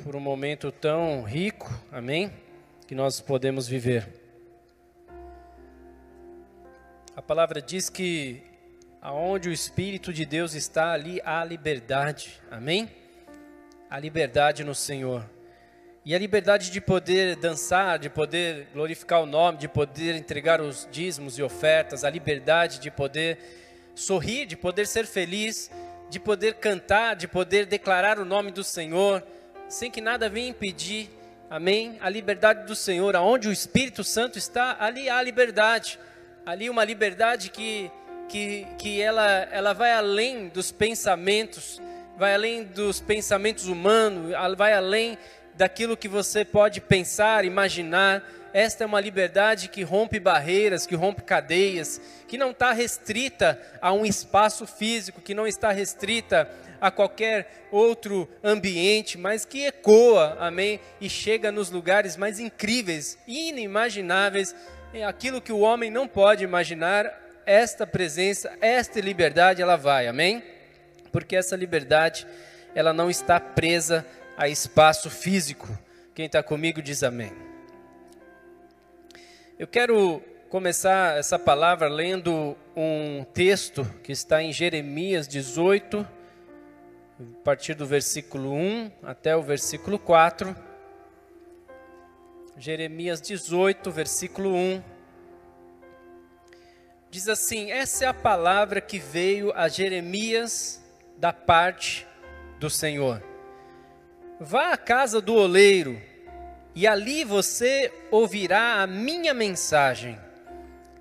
por um momento tão rico, amém? Que nós podemos viver. A palavra diz que aonde o Espírito de Deus está, ali há liberdade, amém? A liberdade no Senhor. E a liberdade de poder dançar, de poder glorificar o nome, de poder entregar os dízimos e ofertas, a liberdade de poder sorrir, de poder ser feliz, de poder cantar, de poder declarar o nome do Senhor, sem que nada venha impedir, amém? A liberdade do Senhor, aonde o Espírito Santo está, ali há liberdade, ali uma liberdade que ela vai além dos pensamentos, vai além dos pensamentos humanos, vai além daquilo que você pode pensar, imaginar. Esta é uma liberdade que rompe barreiras, que rompe cadeias, que não está restrita a um espaço físico, que não está restrita a qualquer outro ambiente, mas que ecoa, amém? E chega nos lugares mais incríveis, inimagináveis, aquilo que o homem não pode imaginar. Esta presença, esta liberdade, ela vai, amém? Porque essa liberdade, ela não está presa a espaço físico. Quem está comigo diz amém. Eu quero começar essa palavra lendo um texto que está em Jeremias 18, a partir do versículo 1 até o versículo 4. Jeremias 18, versículo 1. Diz assim: essa é a palavra que veio a Jeremias da parte do Senhor. Vá à casa do oleiro, e ali você ouvirá a minha mensagem.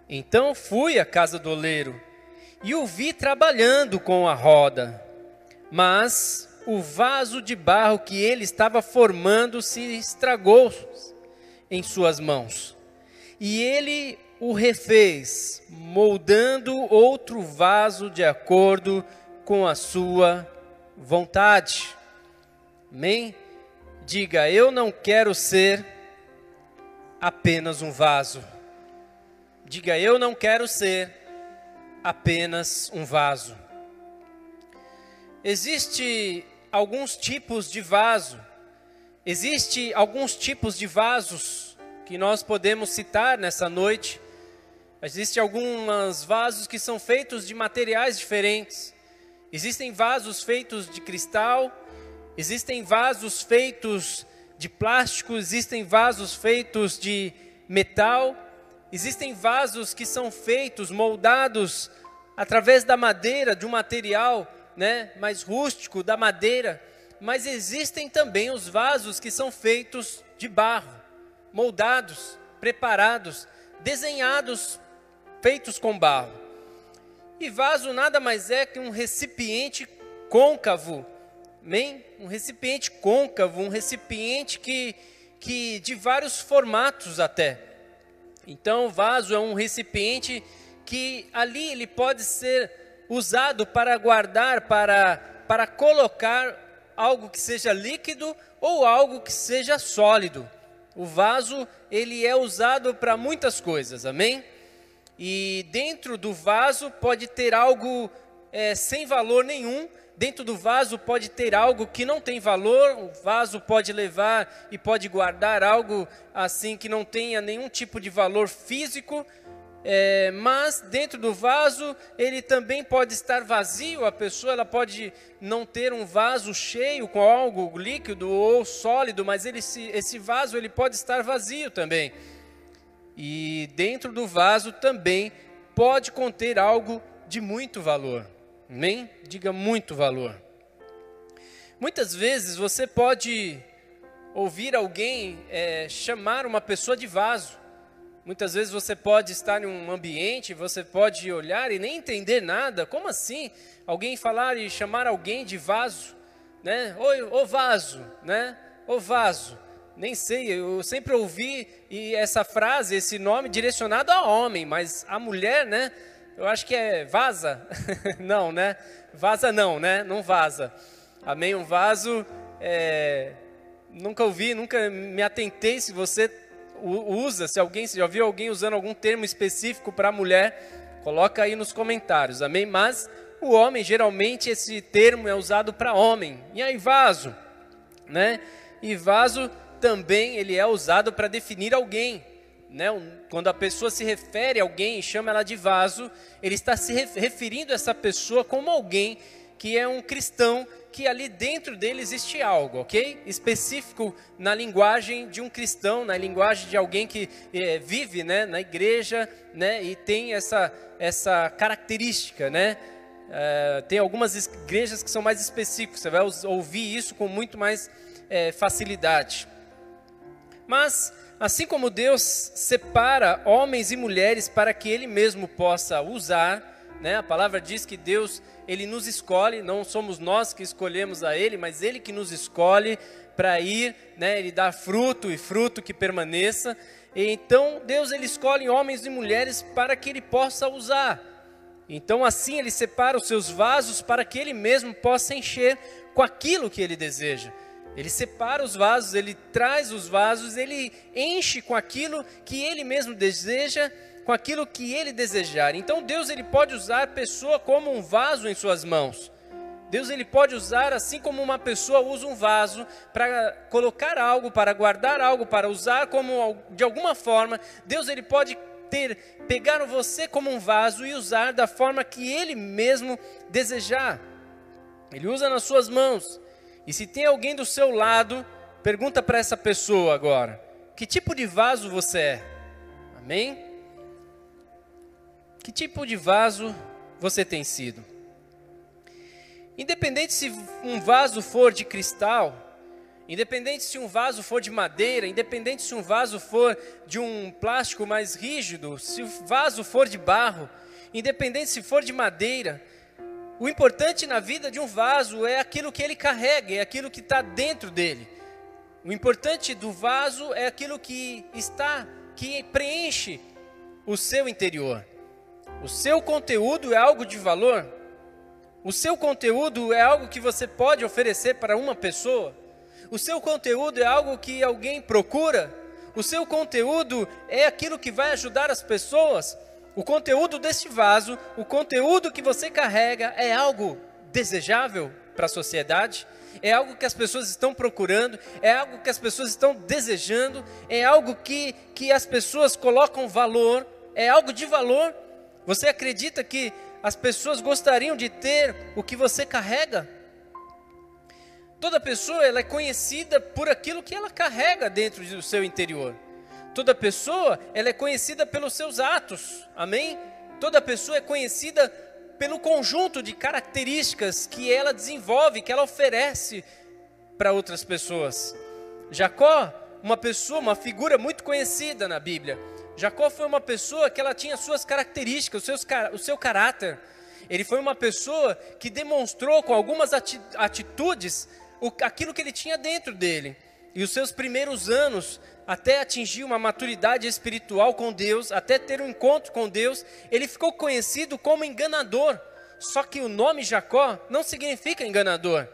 Então fui à casa do oleiro, e o vi trabalhando com a roda. Mas o vaso de barro que ele estava formando se estragou em suas mãos. E ele o refez, moldando outro vaso de acordo com a sua vontade. Amém? Diga: eu não quero ser apenas um vaso. Diga: eu não quero ser apenas um vaso. Existe alguns tipos de vaso. Existe alguns tipos de vasos que nós podemos citar nessa noite. Existem alguns vasos que são feitos de materiais diferentes. Existem vasos feitos de cristal. Existem vasos feitos de plástico, existem vasos feitos de metal, existem vasos que são feitos, moldados através da madeira, de um material, mais rústico, da madeira. Mas existem também os vasos que são feitos de barro, moldados, preparados, desenhados, feitos com barro. E vaso nada mais é que um recipiente côncavo, amém? Um recipiente côncavo, um recipiente que de vários formatos até. Então, o vaso é um recipiente que ali ele pode ser usado para guardar, para colocar algo que seja líquido ou algo que seja sólido. O vaso, ele é usado para muitas coisas, amém? E dentro do vaso pode ter algo sem valor nenhum. Dentro do vaso pode ter algo que não tem valor. O vaso pode levar e pode guardar algo assim que não tenha nenhum tipo de valor físico. Mas dentro do vaso ele também pode estar vazio. A pessoa ela pode não ter um vaso cheio com algo líquido ou sólido, mas esse vaso ele pode estar vazio também. E dentro do vaso também pode conter algo de muito valor. Amém? Diga: muito valor. Muitas vezes você pode ouvir alguém chamar uma pessoa de vaso. Muitas vezes você pode estar em um ambiente, você pode olhar e nem entender nada. Como assim? Alguém falar e chamar alguém de vaso, né? Oi, ô vaso, né? Ô vaso. Nem sei, eu sempre ouvi essa frase, esse nome direcionado a homem, mas a mulher, né? Eu acho que é vaza. Não, né? Vaza não, né? Não vaza. Amém? Um vaso, nunca ouvi, nunca me atentei se você usa, se já viu alguém usando algum termo específico para mulher, coloca aí nos comentários, amém? Mas o homem, geralmente esse termo é usado para homem. E aí, vaso, né? E vaso também ele é usado para definir alguém, né? Quando a pessoa se refere a alguém e chama ela de vaso, ele está se referindo a essa pessoa como alguém que é um cristão, que ali dentro dele existe algo, ok? Específico na linguagem de um cristão, na linguagem de alguém que vive, né, na igreja, né, e tem essa característica, né? Tem algumas igrejas que são mais específicas, você vai ouvir isso com muito mais facilidade. Mas, assim como Deus separa homens e mulheres para que Ele mesmo possa usar, né? A palavra diz que Deus, Ele nos escolhe, não somos nós que escolhemos a Ele, mas Ele que nos escolhe para ir, né? Ele dá fruto e fruto que permaneça. E então Deus, Ele escolhe homens e mulheres para que Ele possa usar. Então assim Ele separa os seus vasos para que Ele mesmo possa encher com aquilo que Ele deseja. Ele separa os vasos, Ele traz os vasos, Ele enche com aquilo que Ele mesmo deseja, com aquilo que Ele desejar. Então Deus, Ele pode usar a pessoa como um vaso em suas mãos. Deus, Ele pode usar assim como uma pessoa usa um vaso para colocar algo, para guardar algo, para usar como de alguma forma. Deus, Ele pode pegar você como um vaso e usar da forma que Ele mesmo desejar. Ele usa nas suas mãos. E se tem alguém do seu lado, pergunta para essa pessoa agora: que tipo de vaso você é? Amém? Que tipo de vaso você tem sido? Independente se um vaso for de cristal, independente se um vaso for de madeira, independente se um vaso for de um plástico mais rígido, se o vaso for de barro, independente se for de madeira, o importante na vida de um vaso é aquilo que ele carrega, é aquilo que está dentro dele. O importante do vaso é aquilo que preenche o seu interior. O seu conteúdo é algo de valor. O seu conteúdo é algo que você pode oferecer para uma pessoa. O seu conteúdo é algo que alguém procura. O seu conteúdo é aquilo que vai ajudar as pessoas. O conteúdo deste vaso, o conteúdo que você carrega é algo desejável para a sociedade, é algo que as pessoas estão procurando, é algo que as pessoas estão desejando, é algo que as pessoas colocam valor, é algo de valor. Você acredita que as pessoas gostariam de ter o que você carrega? Toda pessoa ela é conhecida por aquilo que ela carrega dentro do seu interior. Toda pessoa ela é conhecida pelos seus atos, amém? Toda pessoa é conhecida pelo conjunto de características que ela desenvolve, que ela oferece para outras pessoas. Jacó, uma figura muito conhecida na Bíblia. Jacó foi uma pessoa que ela tinha suas características, o seu caráter. Ele foi uma pessoa que demonstrou com algumas atitudes aquilo que ele tinha dentro dele. E os seus primeiros anos, até atingir uma maturidade espiritual com Deus, até ter um encontro com Deus, ele ficou conhecido como enganador. Só que o nome Jacó não significa enganador.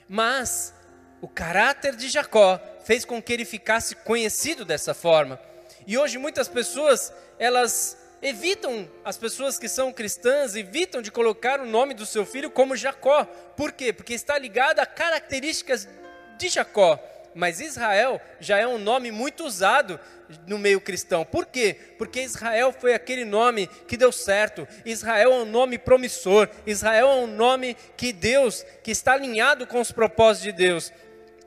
Mas o caráter de Jacó fez com que ele ficasse conhecido dessa forma. E hoje muitas pessoas, elas evitam, as pessoas que são cristãs, evitam de colocar o nome do seu filho como Jacó. Por quê? Porque está ligado a características de Jacó. Mas Israel já é um nome muito usado no meio cristão. Por quê? Porque Israel foi aquele nome que deu certo. Israel é um nome promissor. Israel é um nome que está alinhado com os propósitos de Deus.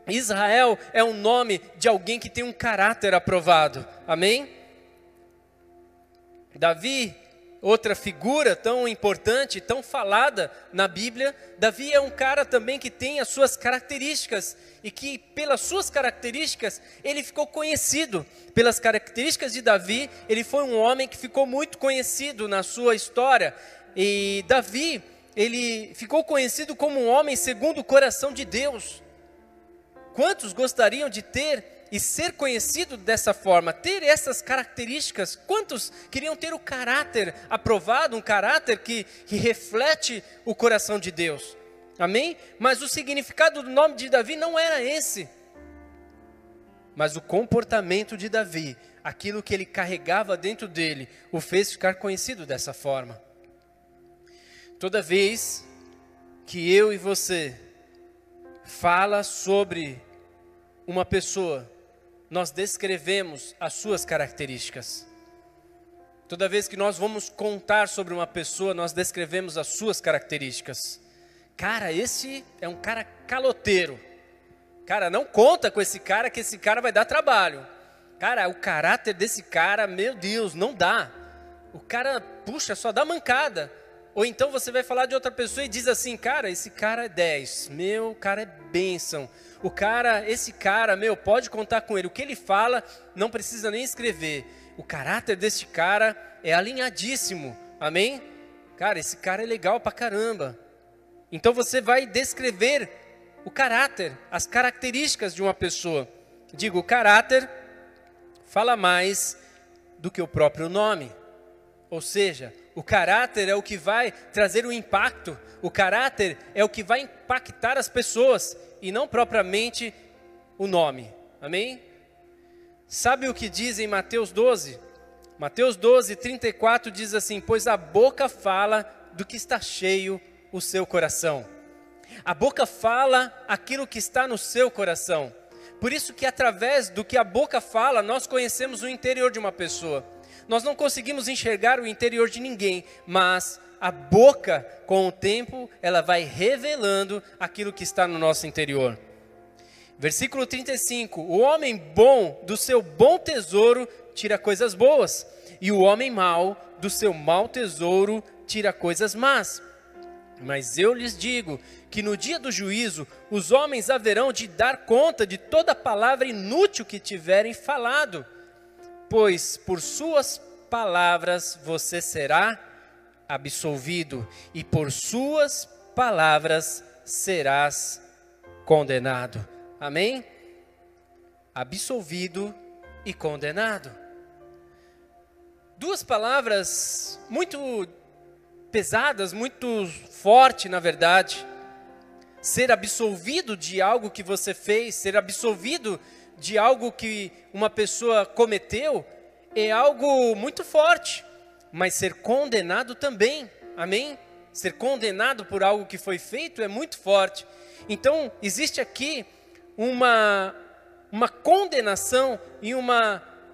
Israel é um nome de alguém que tem um caráter aprovado. Amém? Davi, outra figura tão importante, tão falada na Bíblia. Davi é um cara também que tem as suas características e que pelas suas características ele ficou conhecido. Pelas características de Davi, ele foi um homem que ficou muito conhecido na sua história. E Davi, ele ficou conhecido como um homem segundo o coração de Deus. Quantos gostariam de ter e ser conhecido dessa forma, ter essas características? Quantos queriam ter o caráter aprovado, um caráter que reflete o coração de Deus? Amém? Mas o significado do nome de Davi não era esse. Mas o comportamento de Davi, aquilo que ele carregava dentro dele, o fez ficar conhecido dessa forma. Toda vez que eu e você fala sobre uma pessoa, nós descrevemos as suas características. Toda vez que nós vamos contar sobre uma pessoa, nós descrevemos as suas características. Cara, esse é um cara caloteiro. Cara, não conta com esse cara, que esse cara vai dar trabalho. Cara, o caráter desse cara, meu Deus, não dá. O cara, puxa, só dá mancada. Ou então você vai falar de outra pessoa e diz assim, cara, esse cara é 10. Meu, cara é bênção. Esse cara, meu, pode contar com ele. O que ele fala, não precisa nem escrever. O caráter desse cara é alinhadíssimo. Amém? Cara, esse cara é legal pra caramba. Então você vai descrever o caráter, as características de uma pessoa. Digo, o caráter fala mais do que o próprio nome. Ou seja, o caráter é o que vai trazer o impacto. O caráter é o que vai impactar as pessoas e não propriamente o nome. Amém? Sabe o que diz em Mateus 12? Mateus 12, 34 diz assim, pois a boca fala do que está cheio o seu coração. A boca fala aquilo que está no seu coração. Por isso que através do que a boca fala, nós conhecemos o interior de uma pessoa. Nós não conseguimos enxergar o interior de ninguém, mas a boca, com o tempo, ela vai revelando aquilo que está no nosso interior. Versículo 35, o homem bom do seu bom tesouro tira coisas boas, e o homem mau do seu mau tesouro tira coisas más. Mas eu lhes digo que no dia do juízo, os homens haverão de dar conta de toda palavra inútil que tiverem falado, pois por suas palavras você será absolvido, e por suas palavras serás condenado. Amém? Absolvido e condenado. Duas palavras muito pesadas, muito forte, na verdade. Ser absolvido de algo que você fez, ser absolvido de algo que uma pessoa cometeu, é algo muito forte. Mas ser condenado também, amém? Ser condenado por algo que foi feito é muito forte. Então, existe aqui uma condenação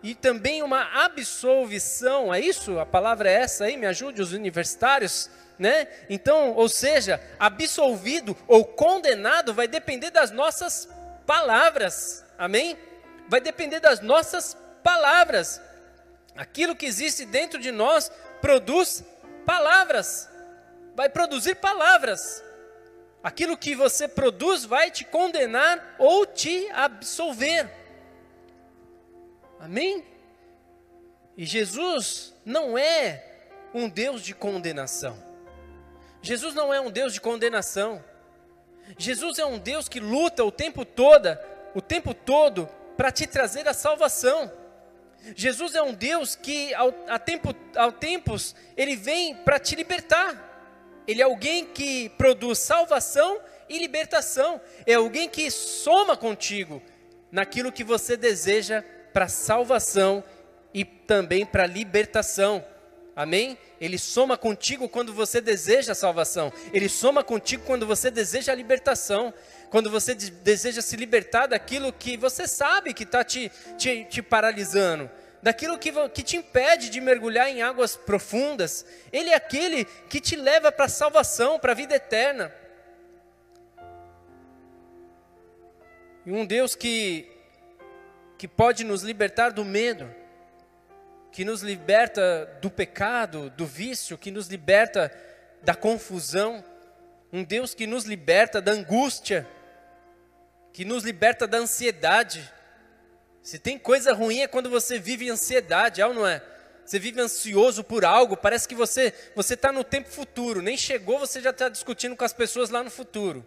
e também uma absolvição. É isso? A palavra é essa aí? Me ajude os universitários, né? Então, ou seja, absolvido ou condenado vai depender das nossas palavras. Amém? Vai depender das nossas palavras. Aquilo que existe dentro de nós produz palavras. Vai produzir palavras. Aquilo que você produz vai te condenar ou te absolver. Amém? E Jesus não é um Deus de condenação. Jesus não é um Deus de condenação. Jesus é um Deus que luta o tempo todo para te trazer a salvação. Jesus é um Deus que ao tempos ele vem para te libertar. Ele é alguém que produz salvação e libertação. É alguém que soma contigo naquilo que você deseja para salvação e também para libertação. Amém? Ele soma contigo quando você deseja a salvação. Ele soma contigo quando você deseja a libertação. Quando você deseja se libertar daquilo que você sabe que está te paralisando. Daquilo que te impede de mergulhar em águas profundas. Ele é aquele que te leva para a salvação, para a vida eterna. E um Deus que pode nos libertar do medo, que nos liberta do pecado, do vício, que nos liberta da confusão. Um Deus que nos liberta da angústia, que nos liberta da ansiedade. Se tem coisa ruim é quando você vive em ansiedade, é ou não é? Você vive ansioso por algo, parece que você está no tempo futuro, nem chegou, você já está discutindo com as pessoas lá no futuro.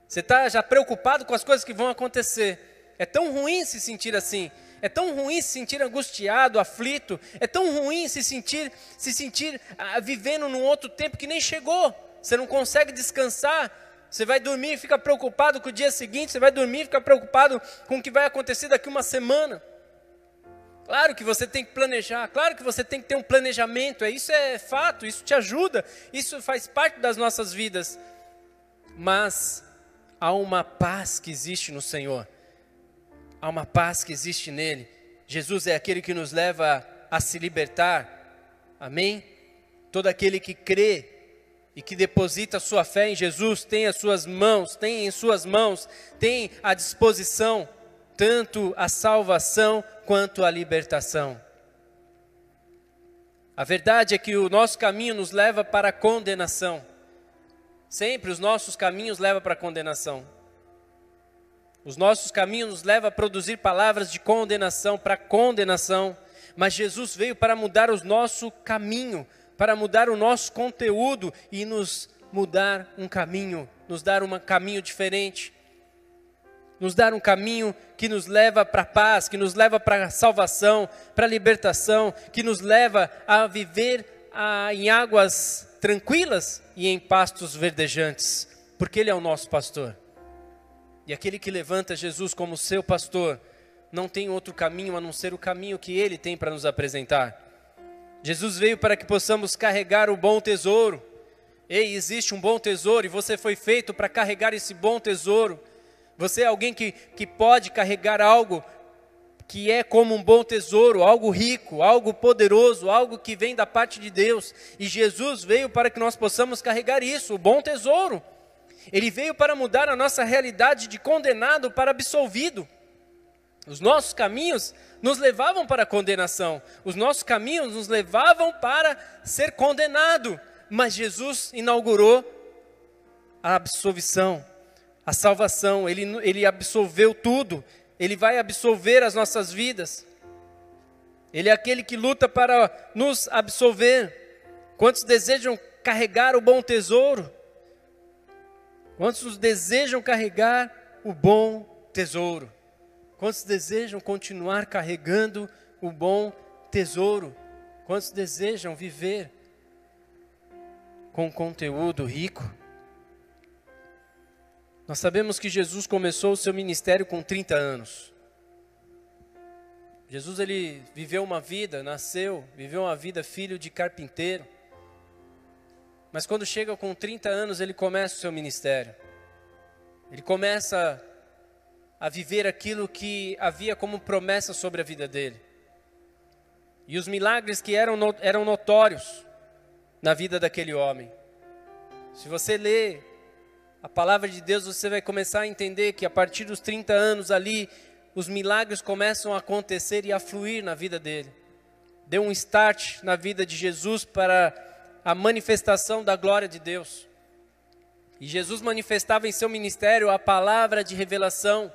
Você está já preocupado com as coisas que vão acontecer. É tão ruim se sentir assim, é tão ruim se sentir angustiado, aflito, é tão ruim se sentir vivendo num outro tempo que nem chegou. Você não consegue descansar. Você vai dormir e fica preocupado com o dia seguinte. Você vai dormir e fica preocupado com o que vai acontecer daqui uma semana. Claro que você tem que planejar. Claro que você tem que ter um planejamento. Isso é fato, isso te ajuda. Isso faz parte das nossas vidas. Mas há uma paz que existe no Senhor. há uma paz que existe nele. Jesus é aquele que nos leva a se libertar. Amém? Todo aquele que crê e que deposita sua fé em Jesus tem as suas mãos, tem em suas mãos, tem à disposição tanto a salvação quanto a libertação. A verdade é que o nosso caminho nos leva para a condenação. Sempre os nossos caminhos levam para a condenação. Os nossos caminhos nos levam a produzir palavras de condenação, para condenação. Mas Jesus veio para mudar o nosso caminho, para mudar o nosso conteúdo e nos mudar um caminho, nos dar um caminho diferente. Nos dar um caminho que nos leva para a paz, que nos leva para a salvação, para a libertação, que nos leva a viver em águas tranquilas e em pastos verdejantes, porque Ele é o nosso pastor. E aquele que levanta Jesus como seu pastor, não tem outro caminho a não ser o caminho que Ele tem para nos apresentar. Jesus veio para que possamos carregar o bom tesouro. Ei, existe um bom tesouro e você foi feito para carregar esse bom tesouro. Você é alguém que pode carregar algo que é como um bom tesouro, algo rico, algo poderoso, algo que vem da parte de Deus. E Jesus veio para que nós possamos carregar isso, o bom tesouro. Ele veio para mudar a nossa realidade de condenado para absolvido. Os nossos caminhos nos levavam para a condenação. Os nossos caminhos nos levavam para ser condenado. Mas Jesus inaugurou a absolvição, a salvação. Ele absolveu tudo. Ele vai absolver as nossas vidas. Ele é aquele que luta para nos absolver. Quantos desejam carregar o bom tesouro? Quantos desejam carregar o bom tesouro? Quantos desejam continuar carregando o bom tesouro? Quantos desejam viver com conteúdo rico? Nós sabemos que Jesus começou o seu ministério com 30 anos. Jesus, ele viveu uma vida, viveu uma vida filho de carpinteiro. Mas quando chega com 30 anos, ele começa o seu ministério. Ele começa a viver aquilo que havia como promessa sobre a vida dele. E os milagres que eram notórios na vida daquele homem. Se você lê a palavra de Deus, você vai começar a entender que a partir dos 30 anos ali, os milagres começam a acontecer e a fluir na vida dele. Deu um start na vida de Jesus para a manifestação da glória de Deus. E Jesus manifestava em seu ministério a palavra de revelação.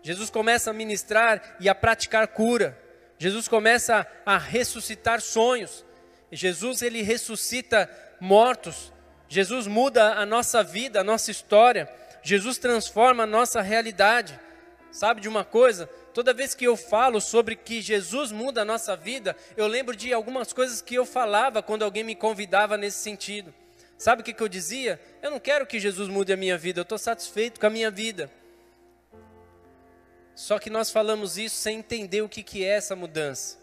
Jesus começa a ministrar e a praticar cura. Jesus começa a ressuscitar sonhos. Jesus, ele ressuscita mortos. Jesus muda a nossa vida, a nossa história. Jesus transforma a nossa realidade. Sabe de uma coisa? Toda vez que eu falo sobre que Jesus muda a nossa vida, eu lembro de algumas coisas que eu falava quando alguém me convidava nesse sentido. Sabe o que eu dizia? Eu não quero que Jesus mude a minha vida, eu estou satisfeito com a minha vida. Só que nós falamos isso sem entender o que é essa mudança.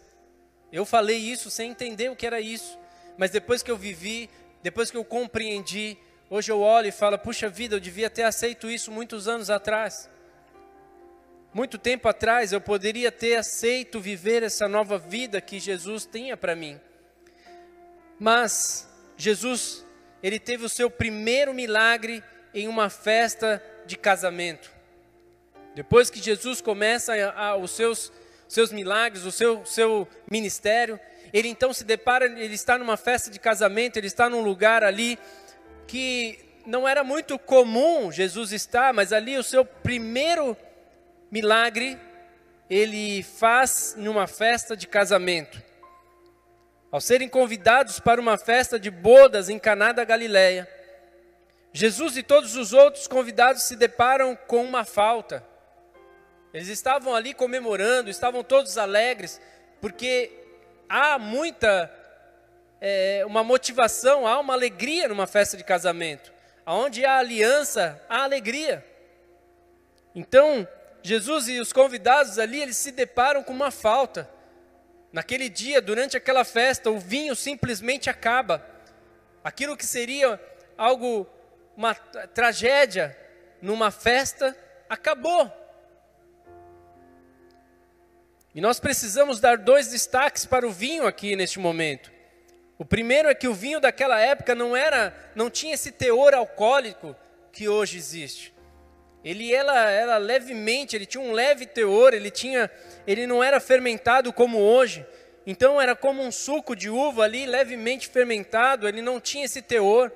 Eu falei isso sem entender o que era isso. Mas depois que eu vivi, depois que eu compreendi, hoje eu olho e falo, puxa vida, eu devia ter aceito isso muitos anos atrás. Muito tempo atrás eu poderia ter aceito viver essa nova vida que Jesus tinha para mim. Mas Jesus, ele teve o seu primeiro milagre em uma festa de casamento. Depois que Jesus começa os seus milagres, o seu ministério, ele então se depara, ele está numa festa de casamento, ele está num lugar ali que não era muito comum Jesus estar, mas ali o seu primeiro milagre, ele faz numa festa de casamento. Ao serem convidados para uma festa de bodas em Caná da Galileia, Jesus e todos os outros convidados se deparam com uma falta. Eles estavam ali comemorando, estavam todos alegres, porque há uma motivação, há uma alegria numa festa de casamento. Onde há aliança, há alegria. Então, Jesus e os convidados ali, eles se deparam com uma falta. Naquele dia, durante aquela festa, o vinho simplesmente acaba. Aquilo que seria uma tragédia numa festa, acabou. E nós precisamos dar 2 destaques para o vinho aqui neste momento. O primeiro é que o vinho daquela época não tinha esse teor alcoólico que hoje existe. Ele era levemente, ele tinha um leve teor, ele não era fermentado como hoje. Então era como um suco de uva ali, levemente fermentado, ele não tinha esse teor.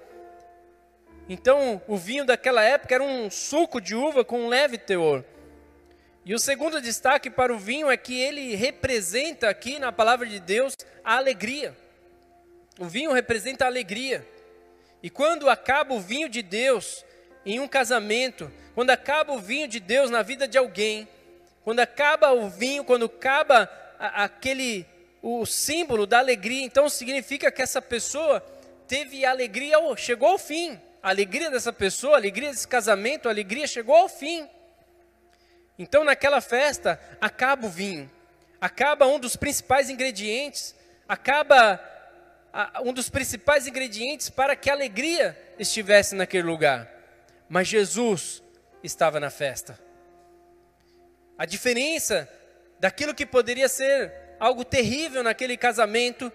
Então o vinho daquela época era um suco de uva com um leve teor. E o segundo destaque para o vinho é que ele representa aqui na palavra de Deus a alegria. O vinho representa a alegria. E quando acaba o vinho de Deus em um casamento, quando acaba o vinho de Deus na vida de alguém, quando acaba o vinho, quando acaba o símbolo da alegria, então significa que essa pessoa teve alegria, chegou ao fim. A alegria dessa pessoa, a alegria desse casamento, a alegria chegou ao fim. Então naquela festa acaba o vinho, acaba um dos principais ingredientes, um dos principais ingredientes para que a alegria estivesse naquele lugar. Mas Jesus estava na festa. A diferença daquilo que poderia ser algo terrível naquele casamento,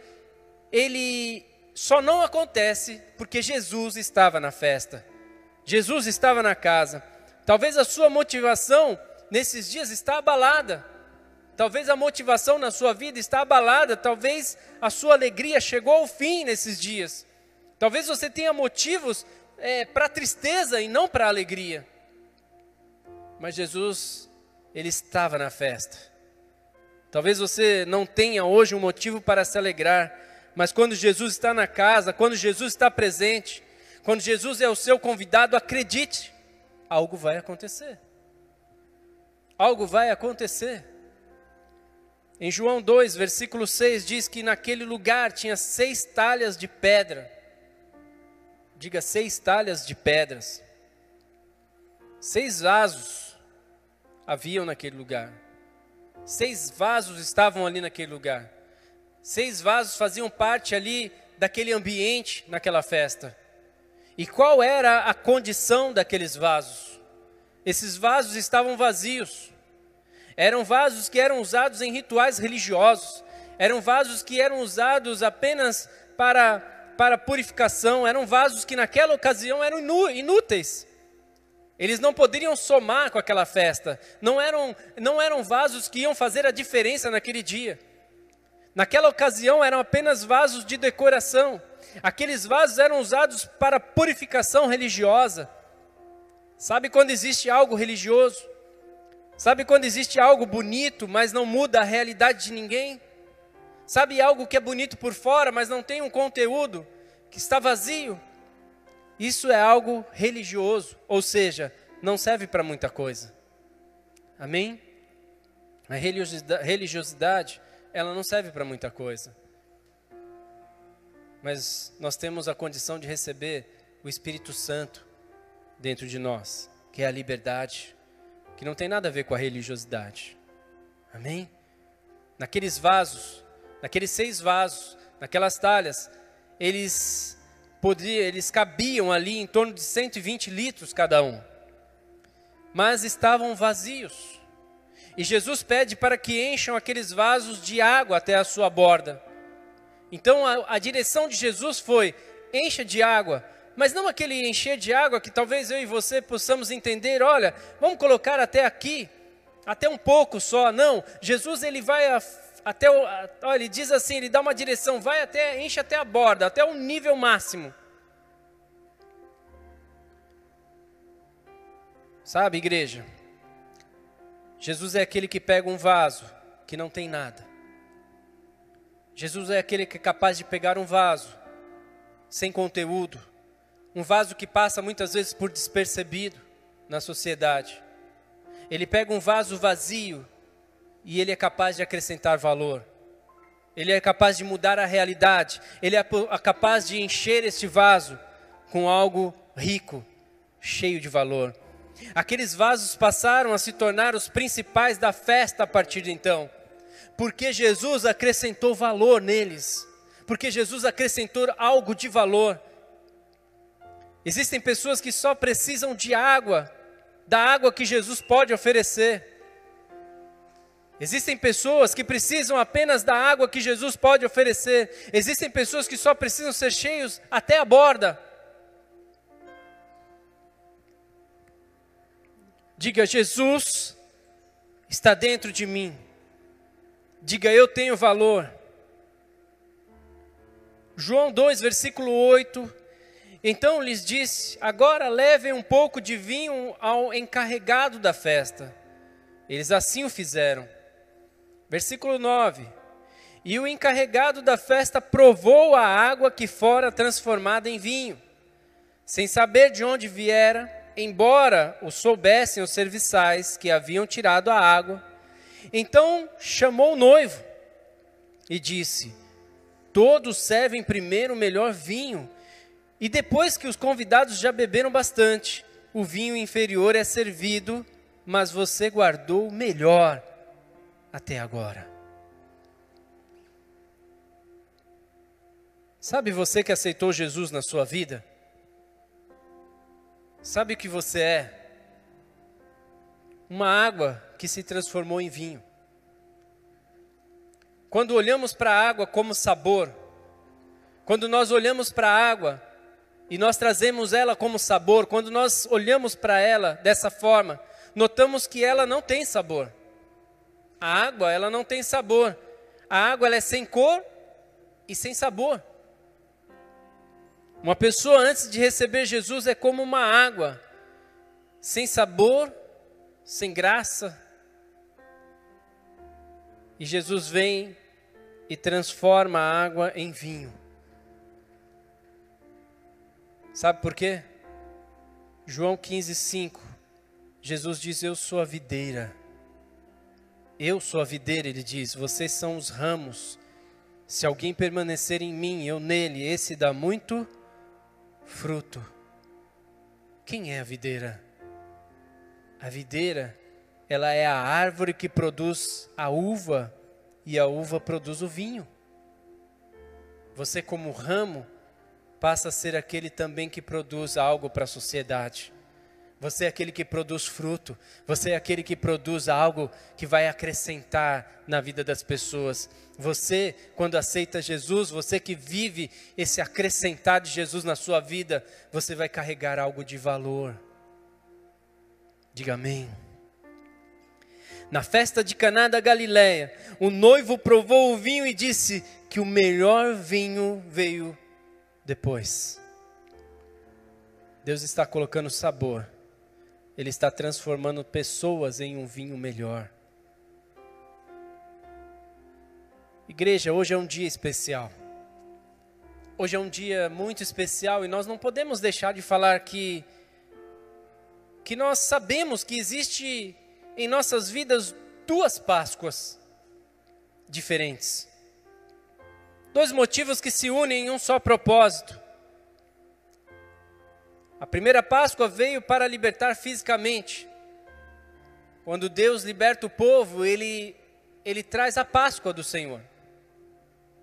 ele só não acontece porque Jesus estava na festa. Jesus estava na casa. Talvez a sua motivação nesses dias está abalada. Talvez a motivação na sua vida está abalada. Talvez a sua alegria chegou ao fim nesses dias. Talvez você tenha motivos para tristeza e não para alegria. Mas Jesus, ele estava na festa. Talvez você não tenha hoje um motivo para se alegrar. Mas quando Jesus está na casa, quando Jesus está presente, quando Jesus é o seu convidado, acredite, algo vai acontecer. Algo vai acontecer. Em João 2, versículo 6, diz que naquele lugar tinha 6 talhas de pedra. Diga 6 talhas de pedras. 6 vasos haviam naquele lugar. 6 vasos estavam ali naquele lugar. 6 vasos faziam parte ali daquele ambiente naquela festa. E qual era a condição daqueles vasos? Esses vasos estavam vazios. Eram vasos que eram usados em rituais religiosos. Eram vasos que eram usados apenas para purificação. Eram vasos que naquela ocasião eram inúteis. Eles não poderiam somar com aquela festa. Não eram vasos que iam fazer a diferença naquele dia. Naquela ocasião eram apenas vasos de decoração. Aqueles vasos eram usados para purificação religiosa. Sabe quando existe algo religioso? Sabe quando existe algo bonito, mas não muda a realidade de ninguém? Sabe algo que é bonito por fora, mas não tem um conteúdo, que está vazio? Isso é algo religioso, ou seja, não serve para muita coisa. Amém? A religiosidade, ela não serve para muita coisa. Mas nós temos a condição de receber o Espírito Santo dentro de nós, que é a liberdade, que não tem nada a ver com a religiosidade. Amém? Naqueles vasos, naqueles 6 vasos, naquelas talhas, eles cabiam ali em torno de 120 litros cada um. Mas estavam vazios. E Jesus pede para que encham aqueles vasos de água até a sua borda. Então a direção de Jesus foi: encha de água. Mas não aquele encher de água que talvez eu e você possamos entender, olha, vamos colocar até aqui, até um pouco só. Não, Jesus ele vai olha, ele diz assim, ele dá uma direção, enche até a borda, até o nível máximo. Sabe, igreja? Jesus é aquele que pega um vaso que não tem nada. Jesus é aquele que é capaz de pegar um vaso sem conteúdo. Um vaso que passa muitas vezes por despercebido na sociedade. Ele pega um vaso vazio e ele é capaz de acrescentar valor. Ele é capaz de mudar a realidade. Ele é capaz de encher este vaso com algo rico, cheio de valor. Aqueles vasos passaram a se tornar os principais da festa a partir de então. Porque Jesus acrescentou valor neles. Porque Jesus acrescentou algo de valor. Existem pessoas que só precisam de água, da água que Jesus pode oferecer. Existem pessoas que precisam apenas da água que Jesus pode oferecer. Existem pessoas que só precisam ser cheios até a borda. Diga: Jesus está dentro de mim. Diga: eu tenho valor. João 2, versículo 8. Então lhes disse: agora levem um pouco de vinho ao encarregado da festa. Eles assim o fizeram. Versículo 9. E o encarregado da festa provou a água que fora transformada em vinho, sem saber de onde viera, embora o soubessem os serviçais que haviam tirado a água. Então chamou o noivo e disse: todos servem primeiro o melhor vinho, e depois que os convidados já beberam bastante, o vinho inferior é servido, mas você guardou o melhor até agora. Sabe você que aceitou Jesus na sua vida? Sabe o que você é? Uma água que se transformou em vinho. Quando olhamos para a água como sabor, quando nós olhamos para a água e nós trazemos ela como sabor, quando nós olhamos para ela dessa forma, notamos que ela não tem sabor. A água, ela não tem sabor. A água, ela é sem cor e sem sabor. Uma pessoa antes de receber Jesus é como uma água, sem sabor, sem graça. E Jesus vem e transforma a água em vinho. Sabe por quê? João 15:5. Jesus diz: eu sou a videira. Eu sou a videira, ele diz, vocês são os ramos. Se alguém permanecer em mim, eu nele, esse dá muito fruto. Quem é a videira? A videira, ela é a árvore que produz a uva, e a uva produz o vinho. Você, como ramo, passa a ser aquele também que produz algo para a sociedade. Você é aquele que produz fruto. Você é aquele que produz algo que vai acrescentar na vida das pessoas. Você, quando aceita Jesus, você que vive esse acrescentar de Jesus na sua vida, você vai carregar algo de valor. Diga amém. Na festa de Caná da Galileia, o noivo provou o vinho e disse que o melhor vinho veio depois. Deus está colocando sabor. Ele está transformando pessoas em um vinho melhor. Igreja, hoje é um dia especial. Hoje é um dia muito especial e nós não podemos deixar de falar que nós sabemos que existe em nossas vidas duas Páscoas diferentes. Dois motivos que se unem em um só propósito. A primeira Páscoa veio para libertar fisicamente. Quando Deus liberta o povo, Ele traz a Páscoa do Senhor.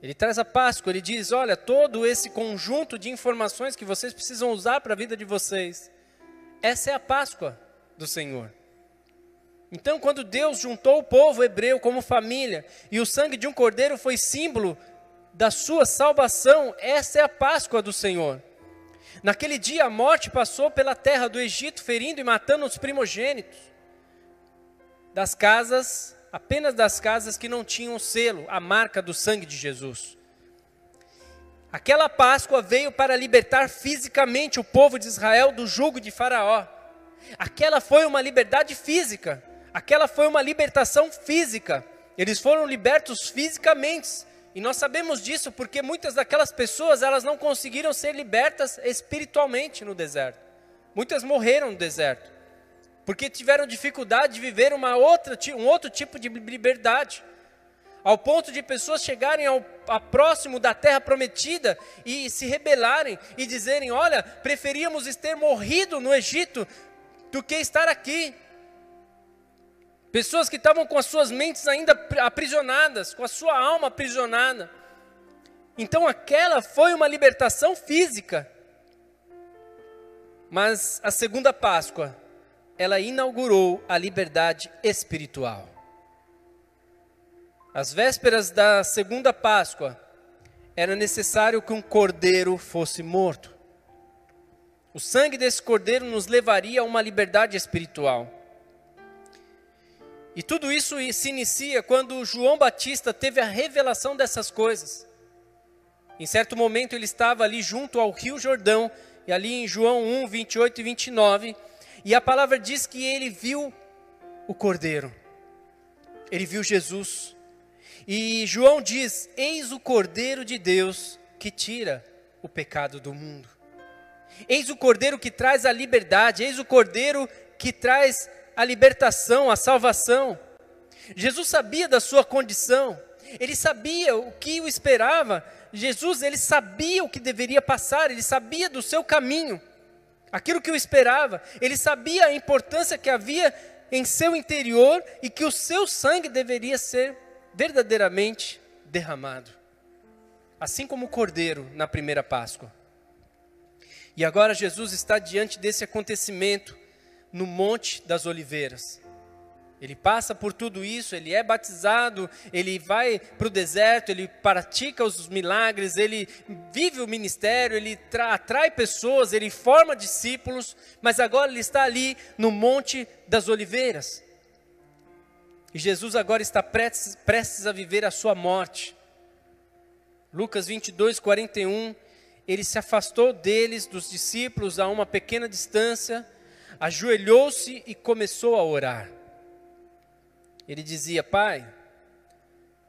Ele traz a Páscoa, Ele diz: olha, todo esse conjunto de informações que vocês precisam usar para a vida de vocês, essa é a Páscoa do Senhor. Então, quando Deus juntou o povo hebreu como família, e o sangue de um cordeiro foi símbolo da sua salvação, essa é a Páscoa do Senhor. Naquele dia a morte passou pela terra do Egito, ferindo e matando os primogênitos das casas, apenas das casas que não tinham o selo, a marca do sangue de Jesus. Aquela Páscoa veio para libertar fisicamente o povo de Israel do jugo de Faraó. Aquela foi uma liberdade física, aquela foi uma libertação física. Eles foram libertos fisicamente. E nós sabemos disso porque muitas daquelas pessoas, elas não conseguiram ser libertas espiritualmente no deserto. Muitas morreram no deserto, porque tiveram dificuldade de viver um outro tipo de liberdade. Ao ponto de pessoas chegarem a próximo da terra prometida e se rebelarem e dizerem: olha, preferíamos ter morrido no Egito do que estar aqui. Pessoas que estavam com as suas mentes ainda aprisionadas, com a sua alma aprisionada. Então aquela foi uma libertação física. Mas a segunda Páscoa, ela inaugurou a liberdade espiritual. Às vésperas da segunda Páscoa, era necessário que um cordeiro fosse morto. O sangue desse cordeiro nos levaria a uma liberdade espiritual. E tudo isso se inicia quando João Batista teve a revelação dessas coisas. Em certo momento ele estava ali junto ao Rio Jordão, e ali em João 1, 28 e 29, e a palavra diz que ele viu o cordeiro. Ele viu Jesus. E João diz: eis o Cordeiro de Deus que tira o pecado do mundo. Eis o Cordeiro que traz a liberdade, eis o Cordeiro que traz a libertação, a salvação. Jesus sabia da sua condição, ele sabia o que o esperava. Jesus, ele sabia o que deveria passar, ele sabia do seu caminho, aquilo que o esperava. Ele sabia a importância que havia em seu interior e que o seu sangue deveria ser verdadeiramente derramado, assim como o cordeiro na primeira Páscoa. E agora Jesus está diante desse acontecimento no Monte das Oliveiras. Ele passa por tudo isso, ele é batizado, ele vai para o deserto, ele pratica os milagres, ele vive o ministério, ele atrai pessoas, ele forma discípulos, mas agora ele está ali no Monte das Oliveiras. E Jesus agora está prestes a viver a sua morte. Lucas 22, 41, ele se afastou deles, dos discípulos, a uma pequena distância, ajoelhou-se e começou a orar. Ele dizia: Pai,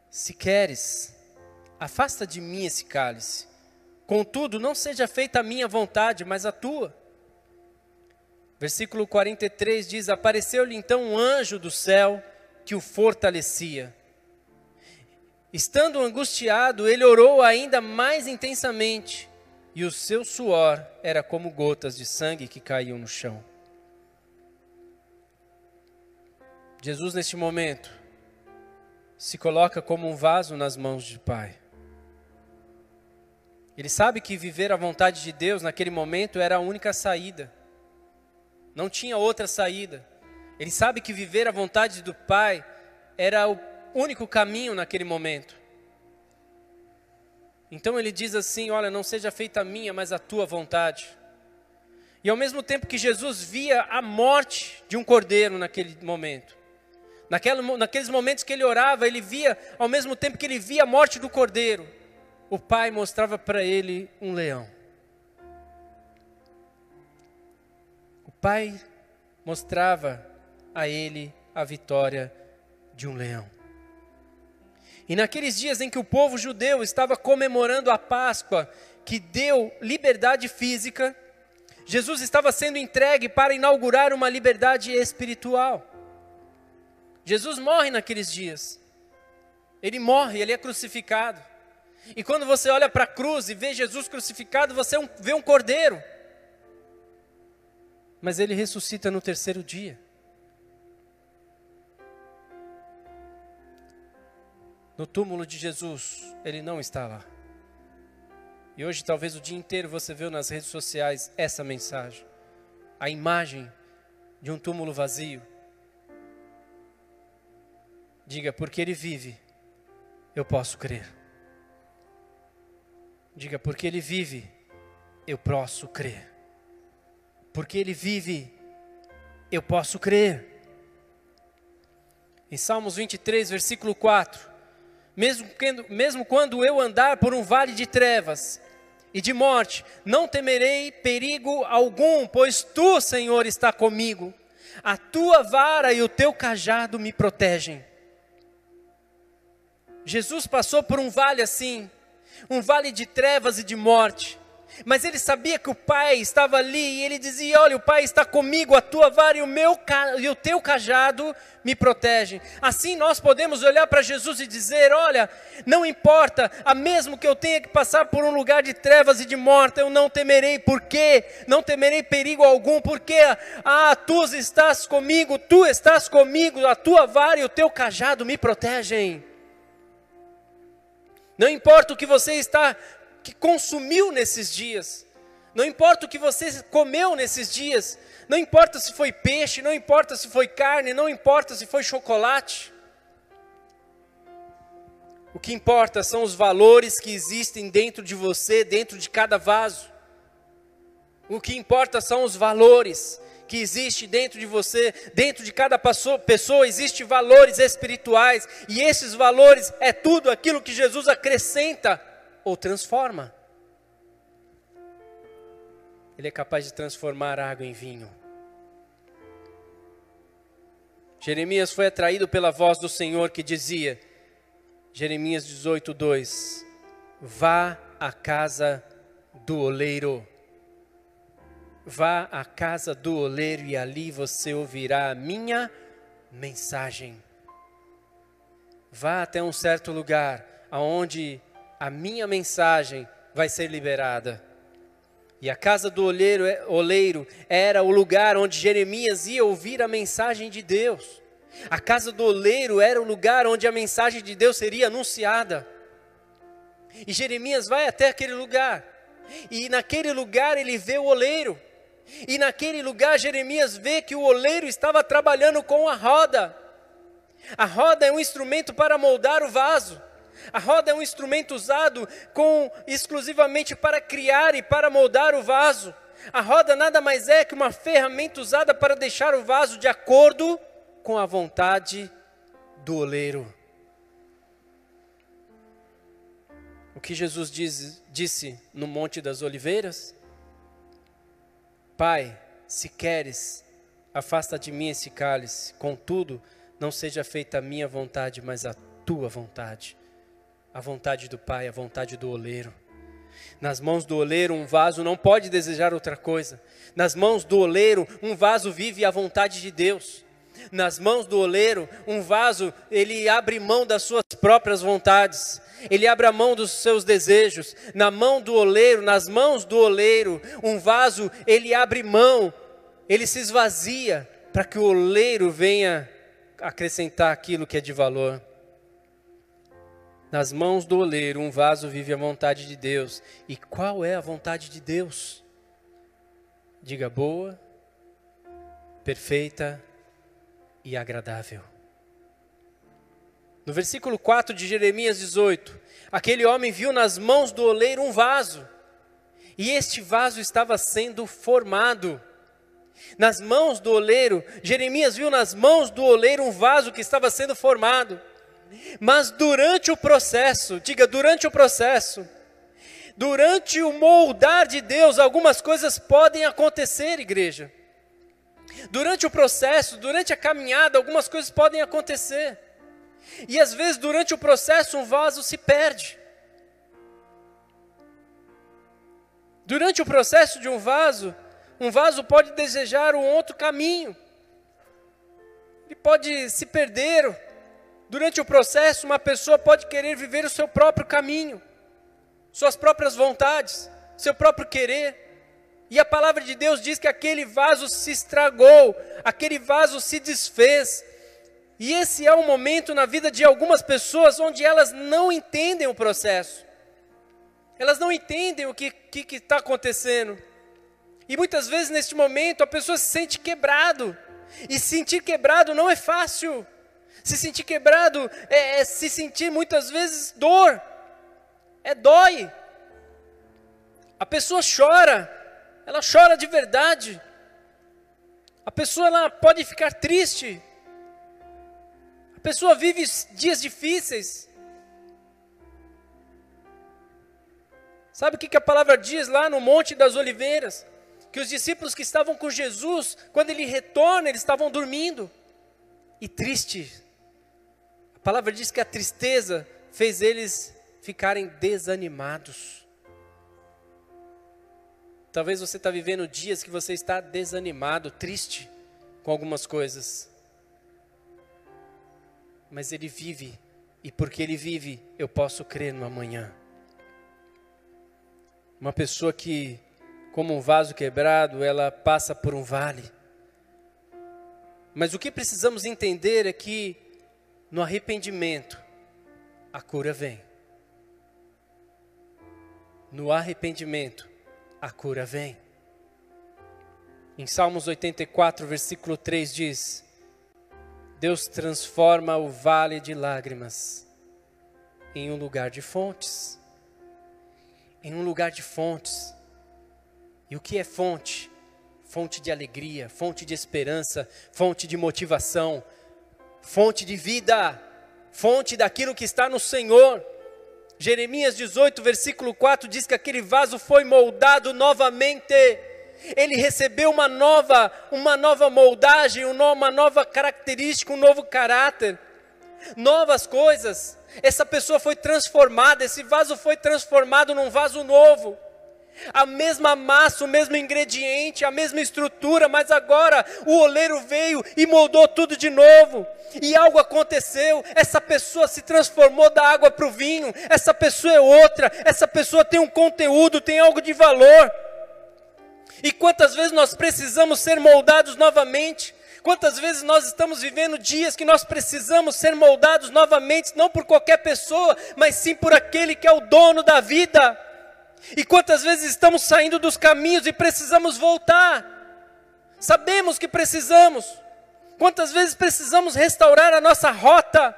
se queres, afasta de mim esse cálice. Contudo, não seja feita a minha vontade, mas a tua. Versículo 43 diz: apareceu-lhe então um anjo do céu que o fortalecia. Estando angustiado, ele orou ainda mais intensamente, e o seu suor era como gotas de sangue que caíam no chão. Jesus, neste momento, se coloca como um vaso nas mãos do Pai. Ele sabe que viver a vontade de Deus naquele momento era a única saída. Não tinha outra saída. Ele sabe que viver a vontade do Pai era o único caminho naquele momento. Então ele diz assim: olha, não seja feita a minha, mas a tua vontade. E ao mesmo tempo que Jesus via a morte de um cordeiro naquele momento, naqueles momentos que ele orava, ele via, ao mesmo tempo que ele via a morte do cordeiro, o Pai mostrava para ele um leão. O Pai mostrava a ele a vitória de um leão. E naqueles dias em que o povo judeu estava comemorando a Páscoa, que deu liberdade física, Jesus estava sendo entregue para inaugurar uma liberdade espiritual. Jesus morre naqueles dias. Ele morre, ele é crucificado. E quando você olha para a cruz e vê Jesus crucificado, você vê um cordeiro. Mas ele ressuscita no terceiro dia. No túmulo de Jesus, ele não está lá. E hoje, talvez o dia inteiro, você viu nas redes sociais essa mensagem. A imagem de um túmulo vazio. Diga: porque ele vive, eu posso crer. Diga: porque ele vive, eu posso crer. Porque ele vive, eu posso crer. Em Salmos 23, versículo 4. Mesmo quando eu andar por um vale de trevas e de morte, não temerei perigo algum, pois tu, Senhor, está comigo. A tua vara e o teu cajado me protegem. Jesus passou por um vale assim, um vale de trevas e de morte, mas ele sabia que o Pai estava ali, e ele dizia: olha, o Pai está comigo, a tua vara e o teu cajado me protegem. Assim nós podemos olhar para Jesus e dizer: olha, não importa, mesmo que eu tenha que passar por um lugar de trevas e de morte, eu não temerei. Por quê? Não temerei perigo algum, porque tu estás comigo, a tua vara e o teu cajado me protegem. Não importa o que você que consumiu nesses dias, não importa o que você comeu nesses dias, não importa se foi peixe, não importa se foi carne, não importa se foi chocolate. O que importa são os valores que existem dentro de você, dentro de cada vaso. O que importa são os valores que existem dentro de você, dentro de cada pessoa existem valores espirituais. E esses valores é tudo aquilo que Jesus acrescenta ou transforma. Ele é capaz de transformar água em vinho. Jeremias foi atraído pela voz do Senhor que dizia, Jeremias 18:2, vá à casa do oleiro. Vá à casa do oleiro e ali você ouvirá a minha mensagem. Vá até um certo lugar, aonde a minha mensagem vai ser liberada. E a casa do oleiro era o lugar onde Jeremias ia ouvir a mensagem de Deus. A casa do oleiro era o lugar onde a mensagem de Deus seria anunciada. E Jeremias vai até aquele lugar. E naquele lugar ele vê o oleiro. E naquele lugar Jeremias vê que o oleiro estava trabalhando com a roda. A roda é um instrumento para moldar o vaso. A roda é um instrumento usado exclusivamente para criar e para moldar o vaso. A roda nada mais é que uma ferramenta usada para deixar o vaso de acordo com a vontade do oleiro. O que Jesus disse no Monte das Oliveiras? Pai, se queres, afasta de mim esse cálice, contudo, não seja feita a minha vontade, mas a tua vontade. A vontade do Pai, a vontade do oleiro. Nas mãos do oleiro, um vaso não pode desejar outra coisa. Nas mãos do oleiro, um vaso vive a vontade de Deus. Nas mãos do oleiro, um vaso, ele abre mão das suas próprias vontades. Ele abre a mão dos seus desejos. Na mão do oleiro, nas mãos do oleiro, um vaso, ele abre mão, ele se esvazia, para que o oleiro venha acrescentar aquilo que é de valor. Nas mãos do oleiro, um vaso vive a vontade de Deus. E qual é a vontade de Deus? Diga boa, perfeita e agradável. No versículo 4 de Jeremias 18, aquele homem viu nas mãos do oleiro um vaso. E este vaso estava sendo formado. Nas mãos do oleiro, Jeremias viu nas mãos do oleiro um vaso que estava sendo formado. Mas durante o processo, diga durante o processo, durante o moldar de Deus, algumas coisas podem acontecer, igreja. Durante o processo, durante a caminhada, algumas coisas podem acontecer. E às vezes durante o processo um vaso se perde. Durante o processo de um vaso pode desejar um outro caminho. Ele pode se perder. Durante o processo, uma pessoa pode querer viver o seu próprio caminho, suas próprias vontades, seu próprio querer. E a palavra de Deus diz que aquele vaso se estragou, aquele vaso se desfez. E esse é um momento na vida de algumas pessoas onde elas não entendem o processo. Elas não entendem o que está acontecendo. E muitas vezes neste momento a pessoa se sente quebrado. E se sentir quebrado não é fácil. Se sentir quebrado é se sentir muitas vezes dor. Dói. A pessoa chora. Ela chora de verdade. A pessoa ela pode ficar triste. A pessoa vive dias difíceis. Sabe o que a palavra diz lá no Monte das Oliveiras? Que os discípulos que estavam com Jesus, quando ele retorna, eles estavam dormindo. E triste. A palavra diz que a tristeza fez eles ficarem desanimados. Talvez você está vivendo dias que você está desanimado, triste com algumas coisas. Mas ele vive, e porque ele vive, eu posso crer no amanhã. Uma pessoa que, como um vaso quebrado, ela passa por um vale. Mas o que precisamos entender é que no arrependimento, a cura vem. No arrependimento, a cura vem. Em Salmos 84, versículo 3 diz: Deus transforma o vale de lágrimas em um lugar de fontes. Em um lugar de fontes. E o que é fonte? Fonte de alegria, fonte de esperança, fonte de motivação, fonte de vida, fonte daquilo que está no Senhor. Jeremias 18, versículo 4 diz que aquele vaso foi moldado novamente. Ele recebeu uma nova moldagem, uma nova característica, um novo caráter, novas coisas. Essa pessoa foi transformada, esse vaso foi transformado num vaso novo. A mesma massa, o mesmo ingrediente, a mesma estrutura, mas agora o oleiro veio e moldou tudo de novo. E algo aconteceu, essa pessoa se transformou da água para o vinho, essa pessoa é outra, essa pessoa tem um conteúdo, tem algo de valor. E quantas vezes nós precisamos ser moldados novamente? Quantas vezes nós estamos vivendo dias que nós precisamos ser moldados novamente, não por qualquer pessoa, mas sim por aquele que é o dono da vida. E quantas vezes estamos saindo dos caminhos e precisamos voltar? Sabemos que precisamos. Quantas vezes precisamos restaurar a nossa rota?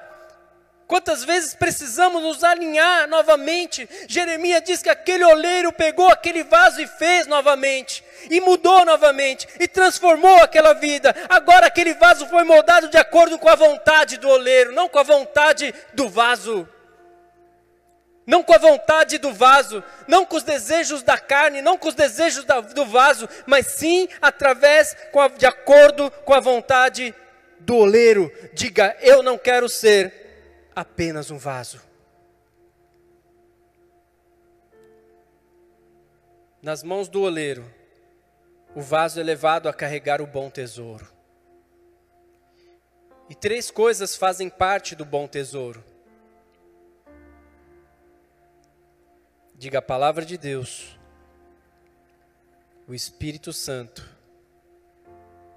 Quantas vezes precisamos nos alinhar novamente? Jeremias diz que aquele oleiro pegou aquele vaso e fez novamente. E mudou novamente. E transformou aquela vida. Agora aquele vaso foi moldado de acordo com a vontade do oleiro, não com a vontade do vaso. Não com a vontade do vaso, não com os desejos da carne, não com os desejos do vaso, mas sim de acordo com a vontade do oleiro. Diga, eu não quero ser apenas um vaso. Nas mãos do oleiro, o vaso é levado a carregar o bom tesouro. E 3 coisas fazem parte do bom tesouro. Diga a palavra de Deus, o Espírito Santo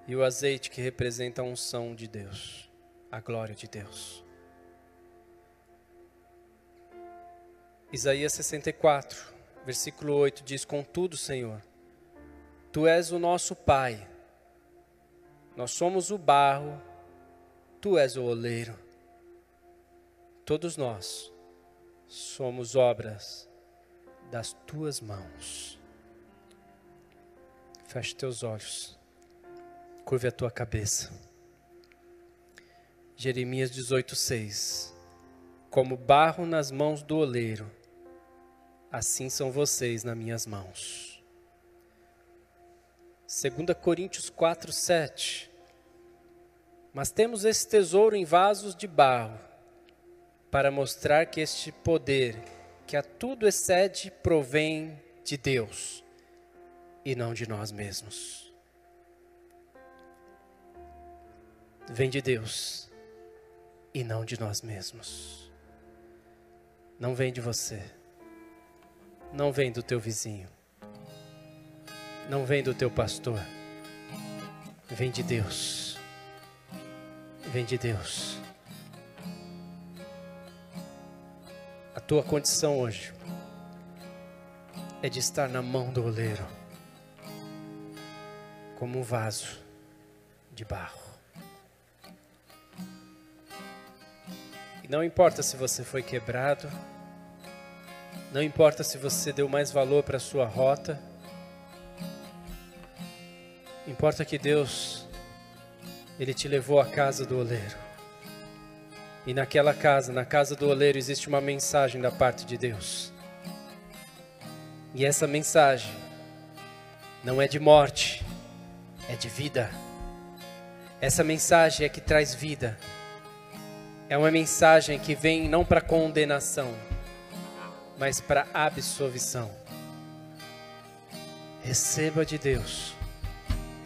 e o azeite que representa a unção de Deus, a glória de Deus. Isaías 64, versículo 8 diz: contudo, Senhor, Tu és o nosso Pai, nós somos o barro, Tu és o oleiro, todos nós somos obras das Tuas mãos. Feche teus olhos, curve a tua cabeça. Jeremias 18:6. Como barro nas mãos do oleiro, assim são vocês nas minhas mãos. 2 Coríntios 4:7. Mas temos esse tesouro em vasos de barro, para mostrar que este poder, que a tudo excede, provém de Deus e não de nós mesmos. Vem de Deus e não de nós mesmos. Não vem de você, não vem do teu vizinho, não vem do teu pastor, vem de Deus, vem de Deus. A tua condição hoje é de estar na mão do oleiro, como um vaso de barro. E não importa se você foi quebrado, não importa se você deu mais valor para a sua rota, importa que Deus, Ele te levou à casa do oleiro. E naquela casa, na casa do oleiro, existe uma mensagem da parte de Deus. E essa mensagem não é de morte, é de vida. Essa mensagem é que traz vida. É uma mensagem que vem não para condenação, mas para absolvição. Receba de Deus.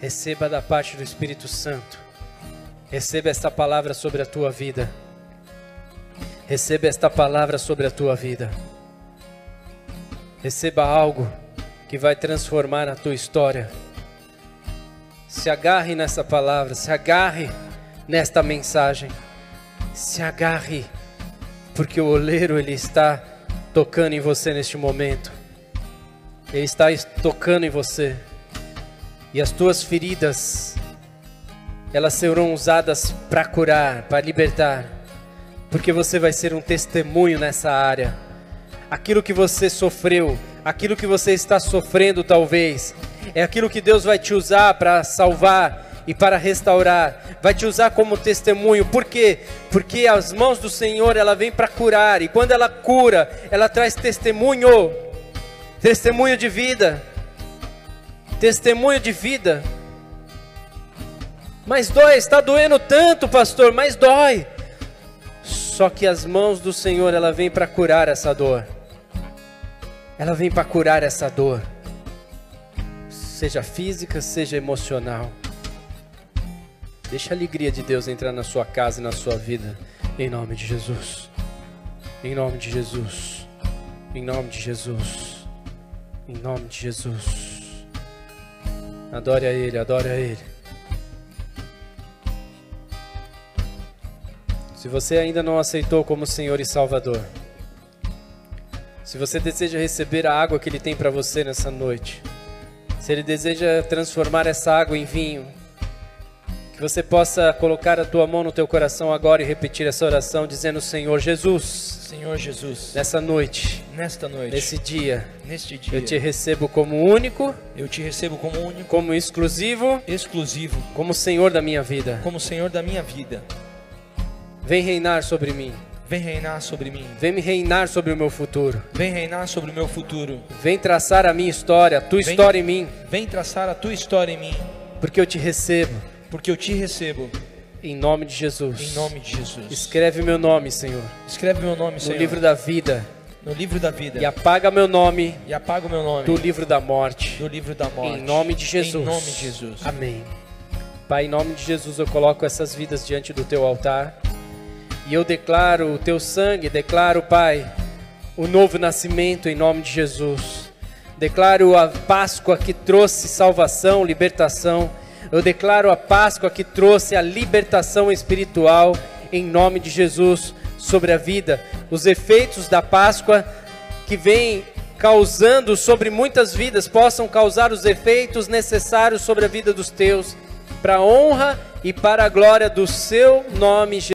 Receba da parte do Espírito Santo. Receba esta palavra sobre a tua vida. Receba esta palavra sobre a tua vida. Receba algo que vai transformar a tua história. Se agarre nessa palavra, se agarre nesta mensagem. Se agarre, porque o oleiro, ele está tocando em você neste momento. Ele está tocando em você. E as tuas feridas, elas serão usadas para curar, para libertar. porque você vai ser um testemunho nessa área. Aquilo que você sofreu, aquilo que você está sofrendo talvez, é aquilo que Deus vai te usar para salvar e para restaurar, vai te usar como testemunho. Por quê? Porque as mãos do Senhor, ela vem para curar, e quando ela cura, ela traz testemunho, testemunho de vida, testemunho de vida. Mas dói, está doendo tanto, pastor, mas dói. Só que as mãos do Senhor, ela vem para curar essa dor. Ela vem para curar essa dor, seja física, seja emocional. Deixa a alegria de Deus entrar na sua casa e na sua vida, em nome de Jesus. Em nome de Jesus. Em nome de Jesus. Em nome de Jesus. Adore a Ele, adore a Ele. Se você ainda não aceitou como Senhor e Salvador, se você deseja receber a água que Ele tem para você nessa noite, se Ele deseja transformar essa água em vinho, que você possa colocar a tua mão no teu coração agora e repetir essa oração dizendo: Senhor Jesus, Senhor Jesus, nesta noite, nesta noite, neste dia, eu te recebo como único, eu te recebo como único, como exclusivo, como Senhor da minha vida. como Senhor da minha vida. Vem reinar sobre mim. Vem reinar sobre mim. Vem me reinar sobre o meu futuro. Vem reinar sobre o meu futuro. Vem traçar a minha história, a tua história em mim. Vem traçar a tua história em mim. Porque eu te recebo. Porque eu te recebo. Em nome de Jesus. Em nome de Jesus. Escreve meu nome, Senhor. Escreve meu nome, Senhor. No livro da vida. No livro da vida. E apaga meu nome. E apaga o meu nome. Do livro da morte. Do livro da morte. Em nome de Jesus. Em nome de Jesus. Amém. Pai, em nome de Jesus eu coloco essas vidas diante do teu altar. E eu declaro o teu sangue, declaro, Pai, o novo nascimento em nome de Jesus. Declaro a Páscoa que trouxe salvação, libertação. Eu declaro a Páscoa que trouxe a libertação espiritual em nome de Jesus sobre a vida. Os efeitos da Páscoa que vem causando sobre muitas vidas possam causar os efeitos necessários sobre a vida dos teus, para a honra e para a glória do seu nome, Jesus.